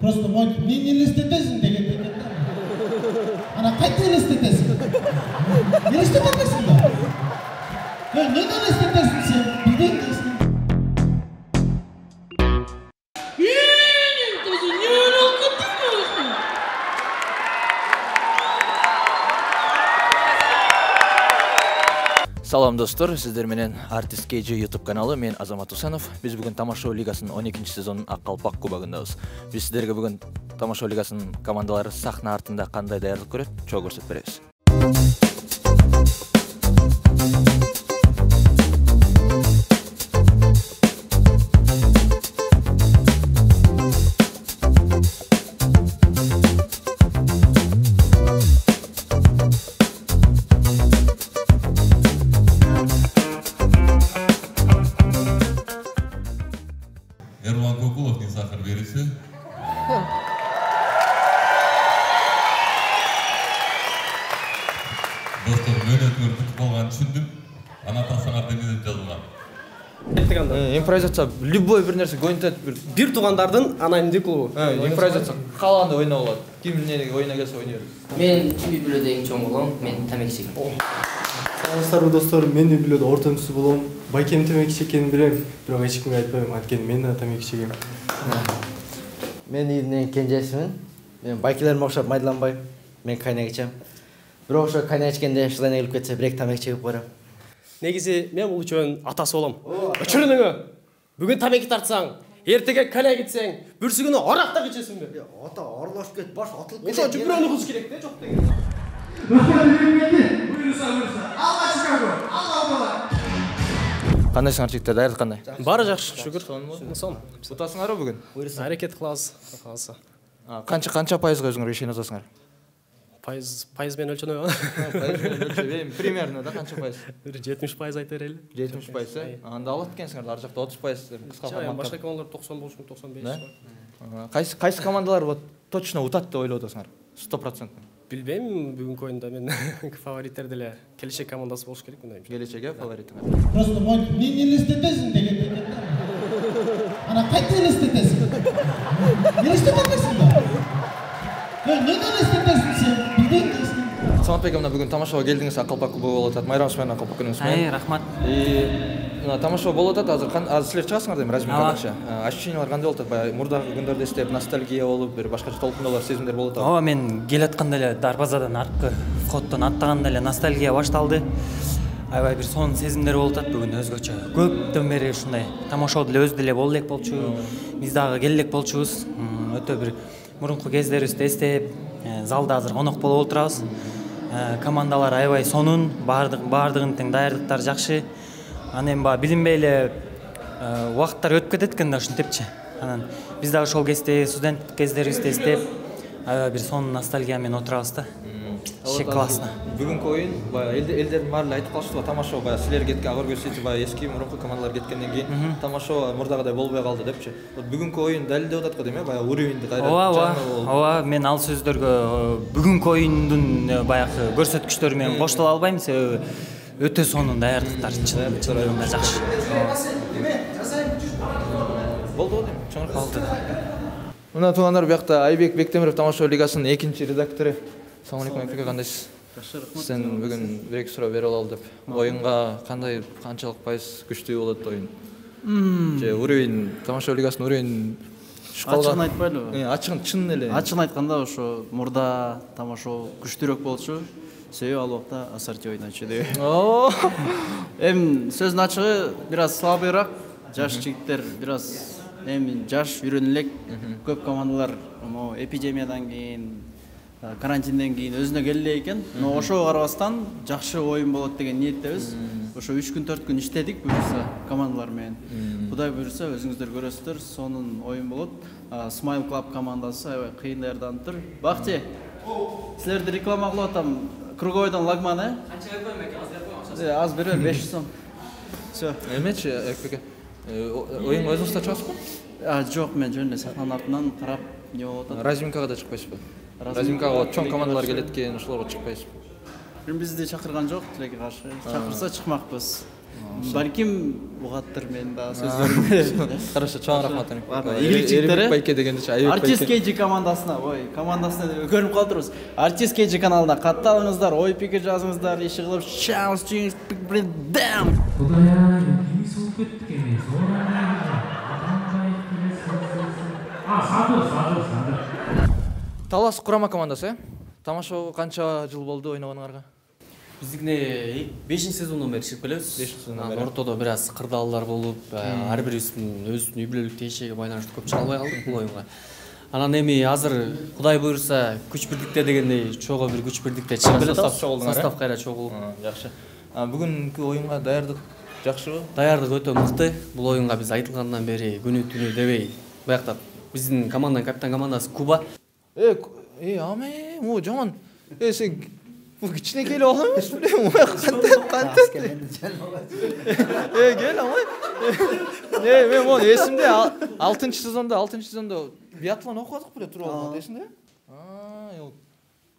Просто мені елестетесің деген екен. Ана қайта елестетесің? Елестетемесің ба? Нені елестетесің сен? Білден дейсің. Салам достор, сиздер менен Artist KG YouTube каналы, мен Азамат Усанов. Биз бүгүн Тамашо лигасынын 12-чи сезонунун Ак калпак кубогундабыз. Биз сиздерге бүгүн Тамашо лигасынын командалары сахна артында кандай даярдык көрөт, чогуу көрсөтүп беребиз. Эрлан Кокуловдун сахар бериши. Достор, мөөнөтүңөр күтүп калганын түшүндүм. Анатасаңар эмнеден жазылган? Импровизация любой бир нерсе гонтет бир туугандардын анонимдик клубу. Импровизация каалагандай ойноп алат. Ким эмне ойно келсе ойнойбуз. Мен үй бүлөдө эң чоң болом, мен тамеки чегем. Саламатсыздарбы достор, мен үй бүлөдө ортомчусу болом. Байкем темеки чеккенин билем, бирок эч кимге айтпайм, анткени мен да темеки чегем. Мен үйдүн кенжесимин. Мен байкелериме окшоп майдаланбайм. Мен кайнак ичем. Бирок ошо кайнак ичкенде шылайна келип кетсе, бир эки тамеки чегип койром. Негизи мен бул үчөөнүн атасы болом. Өчүрүнүңө. Бүгүн тамеки тартсаң, эртеге кайнак ичсең, бүрсүгүнү аракта ичесиңби? Ата орлошуп кетип, баш атылып кетет. Ошо жүгүрөнү кыз керек да, жок деген. Кандайсыңар жигиттер, даярдык кандай? Баары жакшы, шүгүр. Сон. Утасыңарбы бүгүн? Аракет кылабыз, калса. Канча пайызга өзүңөр ишене атасыңар? Пайыз менен өлчөнөбү? Примерно да канча пайыз? 70% айта берели. 70%? Анда алат экенсиңер, ар жакта 30% кыска форматта. Башка командалар 90 болушу мүмкүн, 95. Кайсы командалар вот точно утат деп ойлоп атасыңар? 100%. Билбейм, бүгүнкү ойунда мен фавориттер деле келечек командасы болуш керек мындай. Келечеге фаворитиңер. Просто мені елестетесің деген екен. Ана қайта елестетесің? Елестетемесің ба? Нені елестетесің сен? Білден дейсің. Саматбек мына бүгүн Тамашоға келдиңиз, Ак калпак кубогу болуп атат. Майрамович менен Ак калпак күнүңүз менен. Рахмат. Мына Тамашо болуп атат. Азыр силер чыгасыңар дейм, разминкадачы. Ощущениялар кандай болуп атат? Баягы мурдагы күндөрдү эстеп, ностальгия болуп, бир башкача толкундоолор, сезимдер болуп атат. Ооба, мен келатканда эле дарбазадан аркы входдон аттаганда эле ностальгия башталды. Аябай бир сонун сезимдер болуп атат бүгүн, өзгөчө. Көптөн бери ушундай тамашоо деле өзү деле боло элек болчу. Биз дагы келе элек болчубуз. Өтө бир мурунку кездерибизди эстеп, залда азыр конок болуп отурабыз. Командалар аябай сонун, баардыгынын тең даярдыктары жакшы. Анан эми баягы билинбей эле убакыттар өтүп кетет экен да ушинтипчи. Анан биз дагы ошол кезде студент кездерибизди эстеп, аябай бир сонун ностальгия менен отурабыз да. Шек классно. Бүгүнкү оюн баягы элдердин баары эле айтып калыштыбы, Тамашо баягы силер кеткен, Агоргөл Сити баягы эски мурунку командалар кеткенден кийин Тамашо мурдагыдай болбой калды депчи. Бүгүнкү оюн далилдеп атат го дейм, баягы уровеньди кайра. Ооба, мен ал сөздөргө бүгүнкү оюндун баягы көрсөткүчтөрү менен коштола албайм, себеби өтө сонун даярдыктар, чындыгында жакшы. Болду дейм, чоң калды. Мына туугандар, биякта Айбек Бектемиров, Тамашо лигасынын 2-чи редактору. Салам алейкум, Айбек, кандайсыз? Сен бүгүн бир-эки суроо берип алалы деп. Оюнга кандай, канчалык пайыз күчтүү болот оюн? Же уровень, Тамашо лигасынын уровень ачыгын айтпайлыбы? Ачыгын чын эле. Ачыгын айтканда ошо мурда Тамашо күчтүүрөөк болчу. Себеби ал убакта ассорти ойночу деп. Эми сөздүн ачыгы бир аз слабыйраак, жаш жигиттер бир аз эми жаш үйрөнө элек. Көп командалар эпидемиядан кийин, карантинден кийин өзүнө келе элек экен. Но ошого карабастан жакшы оюн болот деген ниеттебиз. Ошо 3 күн 4 күн иштедик буюрса командалар менен. Кудай буюрса өзүңүздөр көрөсүздөр, сонун оюн болот. Smile Club командасы аябай кыйын даярданыптыр. Бакчы, силерди реклама кылып атам. Круговойдон лагман, Канча бербейм экен, аз бербейм акчасын. Аз бербейм, 500 сом. Всё. Эмечи, Экбеке? Оюн өзүңүз чыгасызбы? Жок, мен жөн эле сахнанын артынан карап, не болуп атат. Разминкага да чыкпайсызбы? Разминкага чоң командалар келет экен, ошолорго чыкпайсызбы? Бизди чакырган жок, тилекке каршы. Чакырса чыкмакпыз. Балким бугаттыр мен да сөздөрүмдө. Хорошо, чоң рахмат. Игілікчіліктері. Байке дегенде Айбек Артист Байке. KG командасына, командасына көрүнүп калдырбыз. Артист KG каналына катталыңыздар, ой пикир жазыңыздар, иши кылып шаус чиңиз бам. Кудая, кими сууп кеттик эми. Садыр. Талас курама командасы. Тамашо канча жыл болду ойногонуңарга? Биздикине 5-сезондон бери чыгып келебиз. 5-сезондон бери. Ортодо бир аз кырдаалдар болуп, ар бирибиздин өзүнүн үй бүлөлүк тиешеги байланыштуу көп чыга албай калдык бул оюнга. Анан эми азыр Кудай буйруса күч бирдикте дегендей чогуу бир күч бирдикте чыгып келет. Состав кайра чогуу. Жакшы. Бүгүнкү оюнга даярдык жакшыбы? Даярдык өтө мыкты. Бул оюнга биз айтылгандан бери күнү түнү дебей буякта биздин команданын капитан командасы Куба. Аме, о жаман. Сен bu кичинекей эле балам эмес билем. Кел ама. Мен мону эсимде 6-сезондо биатлон окудук беле туруп алган эсиңде?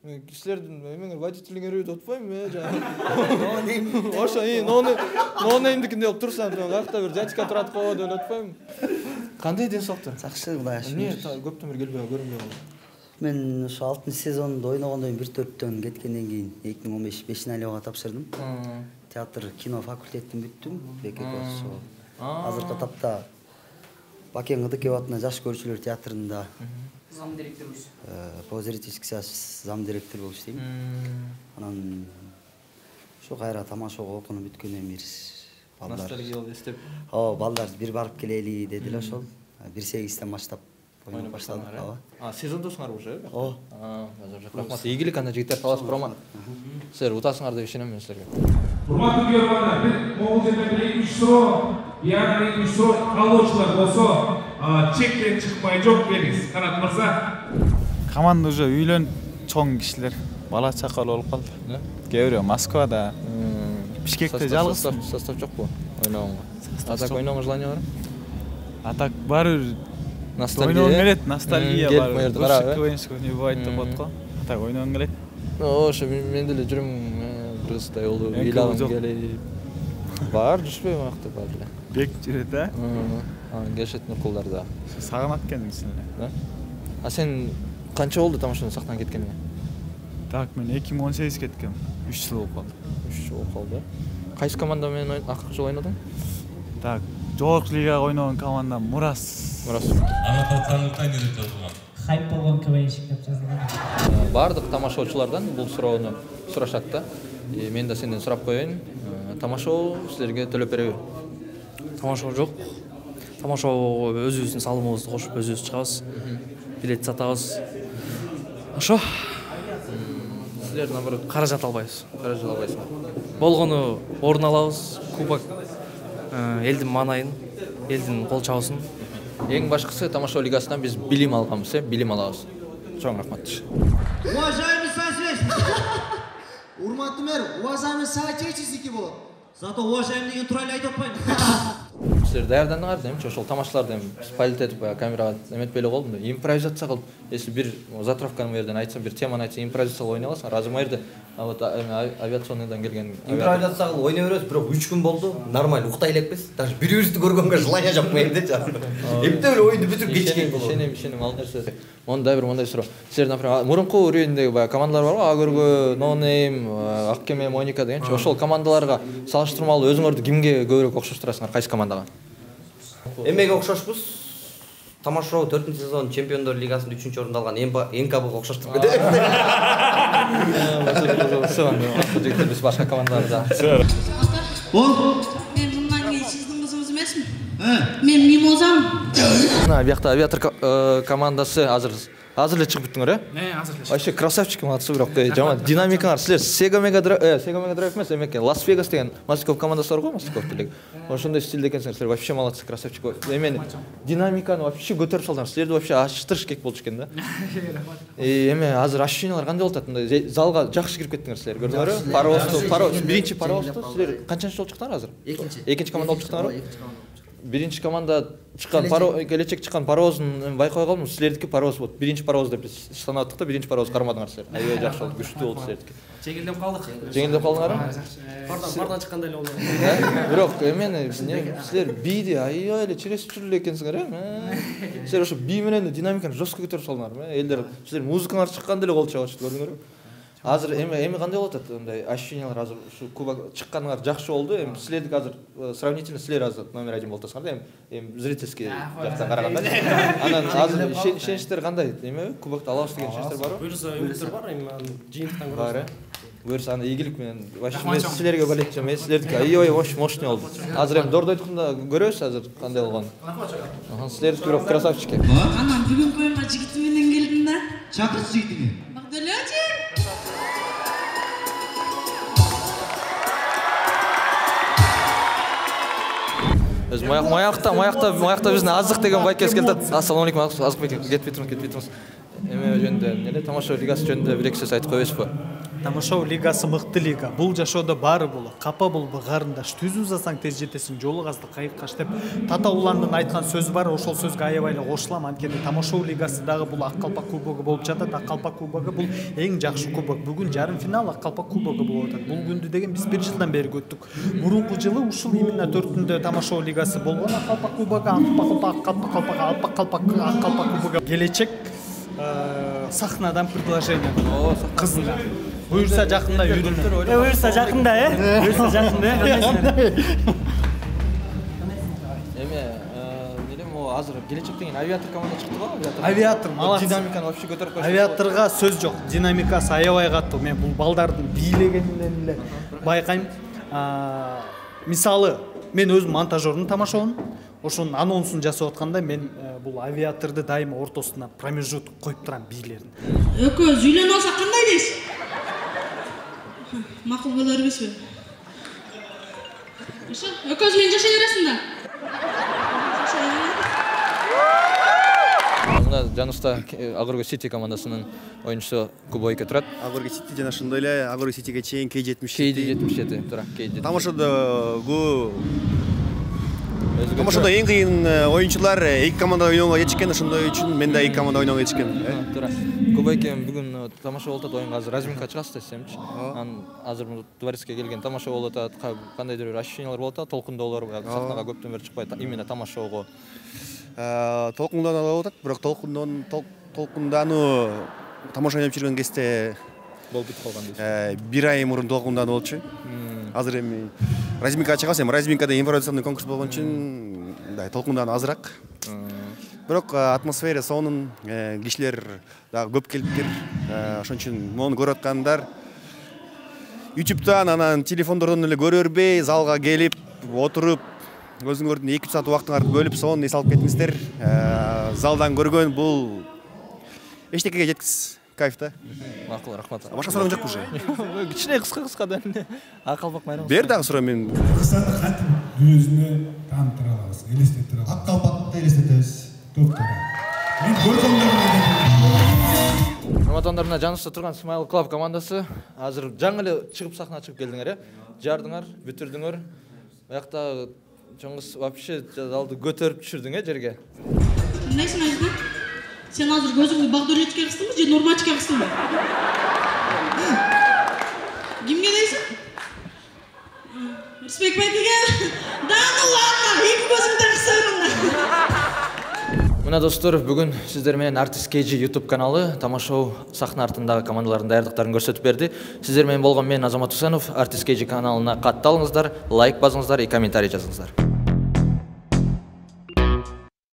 Мен кишилердин эмеңер водительиңер өтүп атпайм мен Ошо ноунеймдикинде болуп турсам, каякта бир дядька турат го деп атпайм. Кандай ден соолуктар? Жакшы, Кудай ашык. Эмне көптөн бери келбей көрүнбөй калды? Мен ошо 6-сезондо ойногондон бир төрттөн кеткенден кийин 2015 5-налияга тапшырдым. Театр кино факультетин бүттүм. БКК. Азыркы тапта Бакен Кыдыков атына жаш көрүүчүлөр театрында Зам директор болуш. По зрительский зам директор болуп иштейм. Анан ошо кайра тамашага окуну бүткөндөн бери балдар. Ностальгия болуп эстеп. Балдар бир барып келели дедилер ошол. 1-8-тен баштап ойнап баштадык. Сезондосуңар уже? Рахмат. Ийгилик анда жигиттер талаш курама. Силер утасыңар деп ишенем мен силерге. Урматтуу көрөрмандар, бир могул жерден бир 2-3 суроо, яғни 2-3 суроо калоочулар болсо, чектен чыкпай жок бериңиз. Канат мырза. Команда уже үйлөнүп чоң кишилер, бала чакалуу болуп калды. Кээ бирөө Москвада, Бишкекте жалгыз. Состав жокпу ойногонго? Атак ойногонго желание барбы? Атак бар. Ностальгия. Ойногон келет, ностальгия бар. Бывший КВНщик не бывает деп атко. Атак ойногон келет. Ошо мен деле жүрөм кыргыздай болду. Ыйлагым келет. Бар, жүрбөйм акты бар эле. Бек жүрөт, а? Келишет нукулдарда. Сагынат экенсиң эле. Сен канча болду тамашадан сактан кеткениңе? Так, мен 2018 кеткем. 3 жыл болуп калды. 3 жыл болуп калды. Кайсы команда менен акыркы жолу ойнодуң? Так, жогорку лигага ойногон команда Мурас. Анатол Саңгылтай не деп жазылган? Хайп болгон КВНщик деп жазылган. Бардык тамашачылардан бул суроону сурашат да. Мен да сенден сурап коеюн. Тамашоо силерге төлөп береби? Тамашоо жок. Тамашоо өзүбүздүн салымыбызды кошуп өзүбүз чыгабыз. Билет сатабыз. Ошо. Силер наоборот каражат албайбыз. Каражат албайсың. Болгону орун алабыз. Кубок элдин маанайын, элдин кол чабысын. Эң башкысы тамашоо лигасынан биз билим алганбыз, билим алабыз. Чоң рахмат. Уважаемый соответственно. Урматтуу мэр, уважаемый соотечественники болот. Зато уважаемый деген тууралуу айтып атпайм. Силер даярдандыңар да, эмчи ошол тамашаларды политетип камерага эметпей эле колдум да. Импровизация кылып, если бир затравканы бу жерден айтсам, бир теманы айтсам, импровизация кылып ойнай аласың. Разы жерде авиационныйдан келген. Импровизация кылып ойнай беребиз, бирок 3 күн болду. Нормально уктай элекпиз. Даже бири-бирибизди көргөнгө желание жокпойм деп жазды. Эмне эле ойунду бүтүрүп кеткен болот. Ишенем ал нерсе. Мондай бир мондай суроо. Силер, например, мурунку уровендеги баягы командалар бар го, Агөргө, Ноунейм, Аккеме, Моника дегенчи, ошол командаларга салыштырмалуу өзүңөрдү кимге көбүрөөк окшоштурасыңар, кайсы командага? Эмеге окшошпуз. Тамашоо 4-сезон Чемпиондор лигасында 3-орунду алган НКБга окшоштуруп кетет. Биз башка командаларда. Мен мындан кийин сиздин кызыңыз эмесмин. Мен мимозам. Мына биякта авиатор командасы азыр эле чыгып бүттүңөр, Азыр эле. Вообще красавчик молодцы, бирок жаман динамикаңар. Силер Sega Mega Drive эмес, эмеке Las Vegas деген Масликов командасы бар го, Масликов делеги. Ошондой стилде экенсиңер, силер вообще молодцы, красавчик. Эмен динамиканы вообще көтөрүп салдыңар. Силерди вообще аштырыш керек болчу экен да. Эме азыр ощущениялар кандай болуп атат? Мындай залга жакшы кирип кеттиңер силер, көрдүңөрбү? Паровоз, биринчи паровозду силер канчанчы жолу чыктыңар азыр? Экинчи команда болуп чыктыңарбы? биринчи команда чыккан келечек чыккан паровоздун байкабай калдым. Силердики паровоз болот. Биринчи паровоз деп биз санап аттык да, биринчи паровоз кармадыңар силер. Аябай жакшы болду, күчтүү болду силердики. Жеңилдеп калдык. Жеңилдеп калдыңарбы? Бардан чыккандай эле болду. Бирок силер бийди аябай эле чиресип жүрүлө экенсиңер, Силер ошо бий менен динамиканы жестко көтөрүп салдыңар, Элдер силер музыкаңар чыкканда эле кол чабышты, көрдүңөрбү? Азыр эми кандай болуп атат? Мындай ощущениялар азыр ушу кубок чыкканыңар жакшы болду. Эми силердики азыр сравнительно силер азыр номер 1 болуп атасыңар да, эми зрительский жактан караганда. Анан азыр ишеничтер кандай? Эми кубокду алабыз деген ишеничтер барбы? Буюрса үмүттөр бар, эми жыйынтыктан көрөбүз. Буюрса аны ийгилик менен мен силерге балетчим, мен силердики аябай мощный болду. Азыр эми дордойткунда көрөбүз азыр кандай болгонун. Силердики бирок красавчики. Анан бүгүнкү оюнга жигитим менен келдим да. Чакырчы жигитиңи. Багдалачы. Маякта биздин азык деген байкебиз келди. Ассалам алейкум, азык байке, кетпей туруңуз. Эме жөнүндө, тамашоо лигасы жөнүндө бир эки сөз айтып койбойсузбу? Тамашоо лигасы мыкты лига. Бул жашоодо баары болот. Капа болбо карындаш, түз узасаң тез жетесиң, жолу казды кайыккаш деп татаулардын айткан сөзү бар. Ошол сөзгө аябай эле кошулам. Анткени тамашоо лигасы дагы бул Ак Калпак кубогу болуп жатат. Ак Калпак кубогу бул эң жакшы кубок. Бүгүн жарым финал Ак Калпак кубогу болуп атат. Бул күндү деген биз 1 жылдан бери күттүк. Мурунку жылы ушул именно 4-түндө тамашоо лигасы болгон. Ак Калпак кубогу, Ак Калпак кубогу келечек сахнадан предложение кызга. Буюрса жакында үйрөнөт. Буюрса жакында, Буюрса жакында. Эме, азыр келечек деген авиатор команда чыкты го, авиатор молодцы. Динамиканы вообще көтөрүп койду. Авиаторга сөз жок. Динамикасы аябай катуу. Мен бул балдардын бийлегенинен эле байкайм. Мисалы, мен өзүм монтажермун тамашоонун. Ошонун анонсун жасап атканда мен бул авиаторду дайыма ортосуна промежуток коюп турам бийлерин. Экөөбүз үйлөнүп алсак кандай дейсиз? Макул боло бербейсизби? Ошо, экөөбүз менен жашай бересиң да. Мына жаныбызда Агыргөй Сити командасынын оюнчусу Кубойко турат. Агыргөй Сити жана ошондой эле Агыргөй Ситиге чейин K77 тура. Тамашада эң кыйын оюнчулар эки команда ойногонго жетишкен, ошондой үчүн мен да эки команда ойногонго жетишкем. Туура. Кубойко бүгүн тамаша болуп атат, оюнга азыр разминка чыгасыз десемчи. Анан азыр дворецке келген тамаша болуп атат, кандайдыр бир ощущениялар болуп атат, толкундоолор сахнага көптөн бери чыкпайт, именно тамашоого. Толкундануу болуп атат, бирок толкундануу тамаша ойноп жүргөн кезде болуп бүтүп калган дейсиз. 1 ай мурун толкундануу болчу. Азыр эми разминка чыгабыз, эми разминкада импровизационный конкурс болгон үчүн мындай толкундануу азыраак. Бирок атмосфера сонун, кишилер дагы көп келиптир. Ошон үчүн мону көрүп аткандар YouTube'дан анан телефондордон эле көрө бербей, залга келип, отуруп, өзүңөрдүн 2 саат убактыңарды бөлүп, сонун эс алып кетиңиздер. Залдан көргөн бул эчтекеге жеткиз. Кайф да. Макул, рахмат. Башка суроо жокпу уже? Кичине кыска да. Ак Калпак майрамы. Бер дагы суроо мен. Кыргызстанды кантип дүрөзүнө тааныптыра алабыз, элестетип алабыз. Ак Калпакты элестетебиз. Топтора. Мен көргөндөрүм. Урматтуу мына жаныбызда турган Smile Club командасы азыр жаңы эле чыгып сахнага чыгып келдиңер, жардыңар, бүтүрдүңөр. Аякта чоңгуз вообще залды көтөрүп түшүрдүң жерге. Кандайсың Айза? Сен азыр көзүңдү Багдулетке кыстыңбы же Нурмачке кыстыңбы? Кимге дейсиң? Респект байкеге. Дагы ладно, эки көзүңдү кыса бериң. Мына достор, бүгүн сиздер менен Artist KG YouTube каналы тамашоо сахна артындагы командалардын даярдыктарын көрсөтүп берди. Сиздер менен болгон мен Азамат Усенов. Artist KG каналына катталыңыздар, лайк басыңыздар и комментарий жазыңыздар.